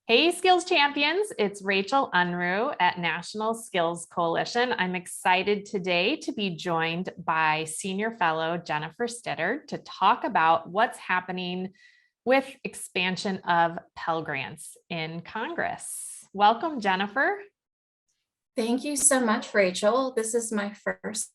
Hey, Skills Champions, it's Rachel Unruh at National Skills Coalition. I'm excited today to be joined by Senior Fellow Jennifer Stiddard to talk about what's happening with expansion of Pell Grants in Congress. Welcome, Jennifer. Thank you so much, Rachel. This is my first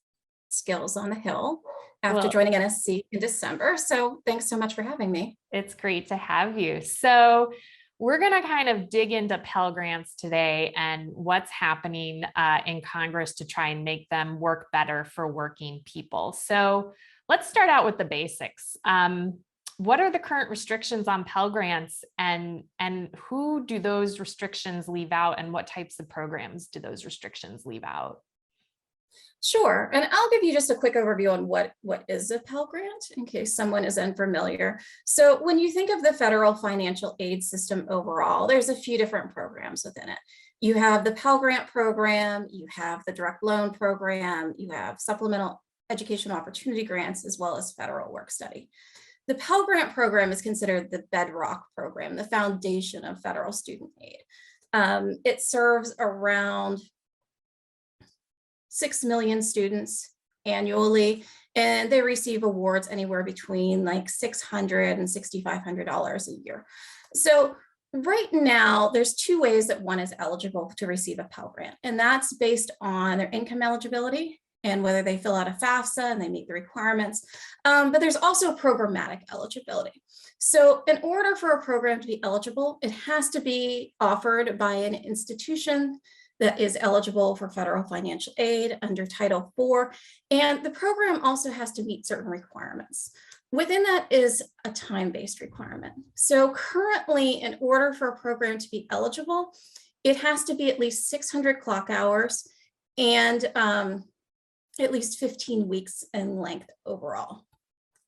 Skills on the Hill after joining NSC in December. So thanks so much for having me. It's great to have you. So we're going to kind of dig into Pell Grants today and what's happening in Congress to try and make them work better for working people. So let's start out with the basics. What are the current restrictions on Pell Grants, and who do those restrictions leave out, and what types of programs do those restrictions leave out? Sure, and I'll give you just a quick overview on what is a Pell Grant in case someone is unfamiliar. So when you think of the federal financial aid system overall, there's a few different programs within it. You have the Pell Grant program, you have the direct loan program, you have supplemental educational opportunity grants, as well as federal work study. The Pell Grant program is considered the bedrock program, the foundation of federal student aid. It serves around 6 million students annually, and they receive awards anywhere between like $600 and $6,500 a year. So right now, there's two ways that one is eligible to receive a Pell Grant, and that's based on their income eligibility and whether they fill out a FAFSA and they meet the requirements. But there's also programmatic eligibility. So in order for a program to be eligible, it has to be offered by an institution that is eligible for federal financial aid under Title IV. And the program also has to meet certain requirements. Within that is a time-based requirement. So currently, in order for a program to be eligible, it has to be at least 600 clock hours and at least 15 weeks in length overall.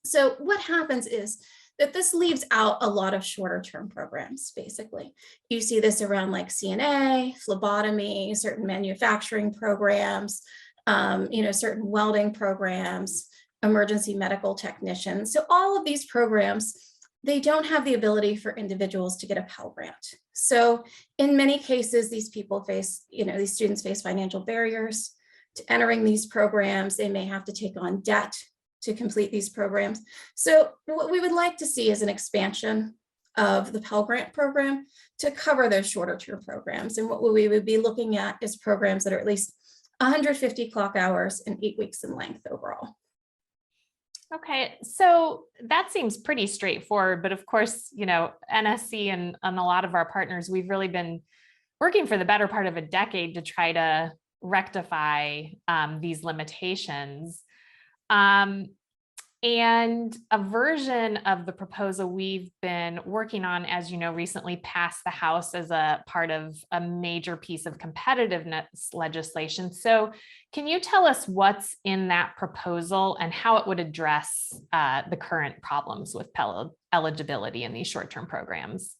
So what happens is that this leaves out a lot of shorter term programs, basically. You see this around like CNA, phlebotomy, certain manufacturing programs, certain welding programs, emergency medical technicians. So all of these programs, they don't have the ability for individuals to get a Pell Grant. So in many cases, these students face financial barriers to entering these programs. They may have to take on debt to complete these programs. So what we would like to see is an expansion of the Pell Grant program to cover those shorter term programs. And what we would be looking at is programs that are at least 150 clock hours and 8 weeks in length overall. Okay, so that seems pretty straightforward, but of course, NSC and a lot of our partners, we've really been working for the better part of a decade to try to rectify these limitations. And a version of the proposal we've been working on, as you know, recently passed the House as a part of a major piece of competitiveness legislation. So can you tell us what's in that proposal and how it would address the current problems with Pell eligibility in these short-term programs?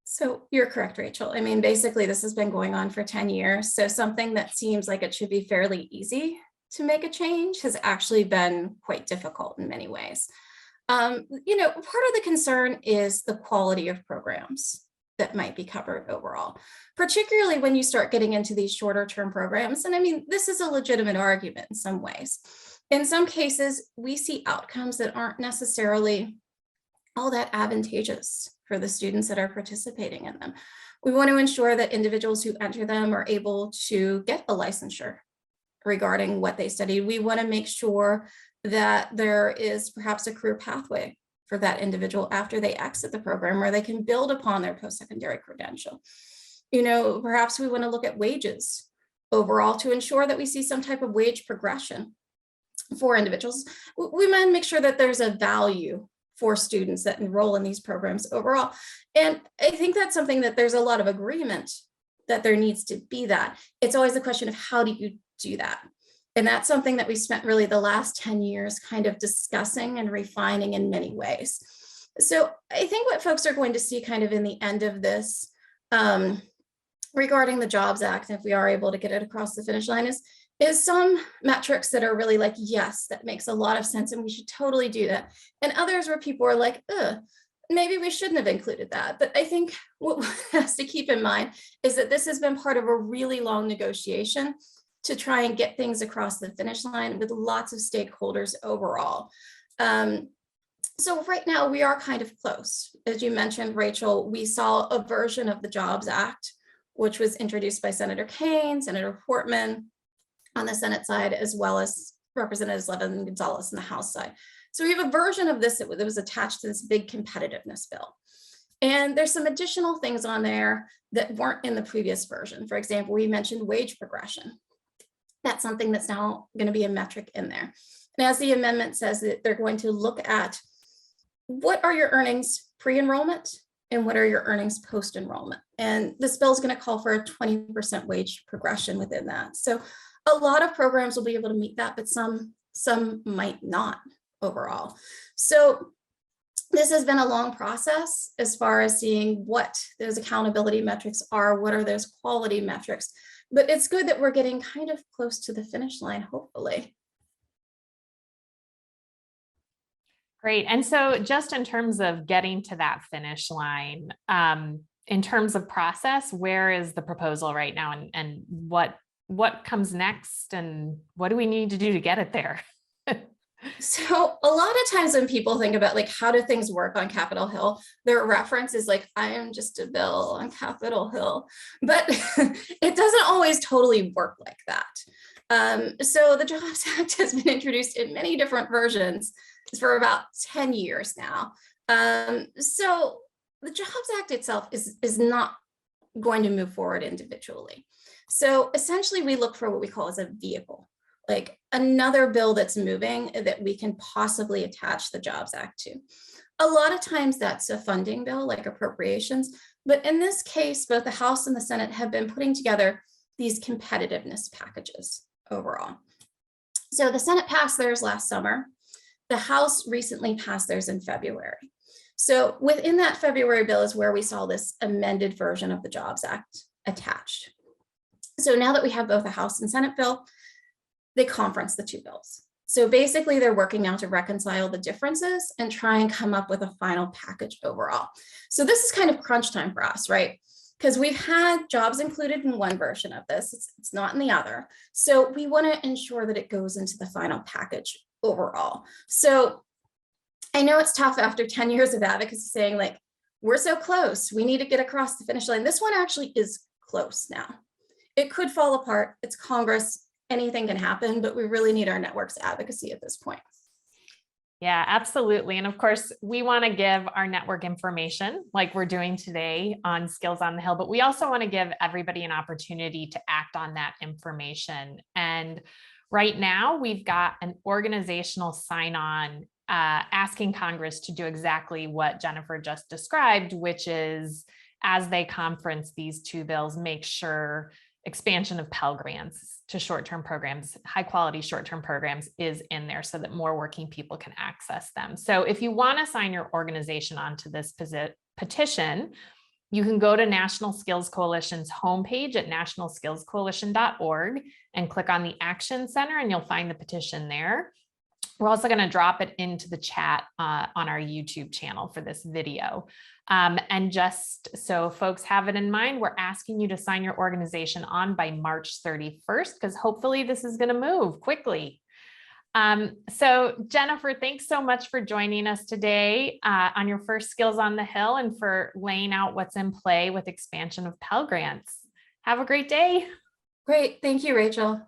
So you're correct, Rachel. I mean, basically, this has been going on for 10 years. So something that seems like it should be fairly easy to make a change has actually been quite difficult in many ways. Part of the concern is the quality of programs that might be covered overall, particularly when you start getting into these shorter term programs. And I mean, this is a legitimate argument in some ways. In some cases, we see outcomes that aren't necessarily all that advantageous for the students that are participating in them. We want to ensure that individuals who enter them are able to get a licensure regarding what they studied. We want to make sure that there is perhaps a career pathway for that individual after they exit the program, where they can build upon their post-secondary credential. Perhaps we want to look at wages overall to ensure that we see some type of wage progression for individuals. We might make sure that there's a value for students that enroll in these programs overall. And I think that's something that there's a lot of agreement that there needs to be that. It's always a question of how do you do that? And that's something that we spent really the last 10 years kind of discussing and refining in many ways. So I think what folks are going to see kind of in the end of this regarding the Jobs Act, if we are able to get it across the finish line, is some metrics that are really like, yes, that makes a lot of sense and we should totally do that. And others where people are like, maybe we shouldn't have included that. But I think what one has to keep in mind is that this has been part of a really long negotiation to try and get things across the finish line with lots of stakeholders overall. So right now we are kind of close. As you mentioned, Rachel, we saw a version of the Jobs Act, which was introduced by Senator Kaine, Senator Portman on the Senate side, as well as Representatives Levin and Gonzalez on the House side. So we have a version of this that was attached to this big competitiveness bill. And there's some additional things on there that weren't in the previous version. For example, we mentioned wage progression. That's something that's now going to be a metric in there. And as the amendment says, that they're going to look at what are your earnings pre-enrollment and what are your earnings post-enrollment. And this bill is going to call for a 20% wage progression within that. So a lot of programs will be able to meet that, but some might not overall. So this has been a long process as far as seeing what those accountability metrics are, what are those quality metrics, but it's good that we're getting kind of close to the finish line, hopefully. Great. And so just in terms of getting to that finish line, in terms of process, where is the proposal right now, and what comes next, and what do we need to do to get it there? So a lot of times when people think about like, how do things work on Capitol Hill, their reference is like, I am just a bill on Capitol Hill, but it doesn't always totally work like that. So the Jobs Act has been introduced in many different versions for about 10 years now. So the Jobs Act itself is not going to move forward individually. So essentially we look for what we call as a vehicle, like another bill that's moving that we can possibly attach the Jobs Act to. A lot of times that's a funding bill like appropriations, but in this case, both the House and the Senate have been putting together these competitiveness packages overall. So the Senate passed theirs last summer. The House recently passed theirs in February. So within that February bill is where we saw this amended version of the Jobs Act attached. So now that we have both a House and Senate bill, they conference the two bills. So basically they're working now to reconcile the differences and try and come up with a final package overall. So this is kind of crunch time for us, right? Because we've had jobs included in one version of this, it's not in the other. So we want to ensure that it goes into the final package overall. So I know it's tough after 10 years of advocacy saying like, we're so close, we need to get across the finish line. This one actually is close now. It could fall apart, it's Congress, anything can happen, but we really need our network's advocacy at this point. Yeah, absolutely. And of course, we want to give our network information like we're doing today on Skills on the Hill, but we also want to give everybody an opportunity to act on that information. And right now, we've got an organizational sign-on asking Congress to do exactly what Jennifer just described, which is as they conference these two bills, make sure expansion of Pell grants to short-term programs, high quality short-term programs is in there so that more working people can access them. So if you want to sign your organization onto this petition, you can go to National Skills Coalition's homepage at nationalskillscoalition.org and click on the Action Center and you'll find the petition there. We're also going to drop it into the chat on our YouTube channel for this video. And just so folks have it in mind, we're asking you to sign your organization on by March 31st, because hopefully this is going to move quickly. So Jennifer, thanks so much for joining us today on your first Skills on the Hill and for laying out what's in play with expansion of Pell grants. Have a great day. Great. Thank you, Rachel.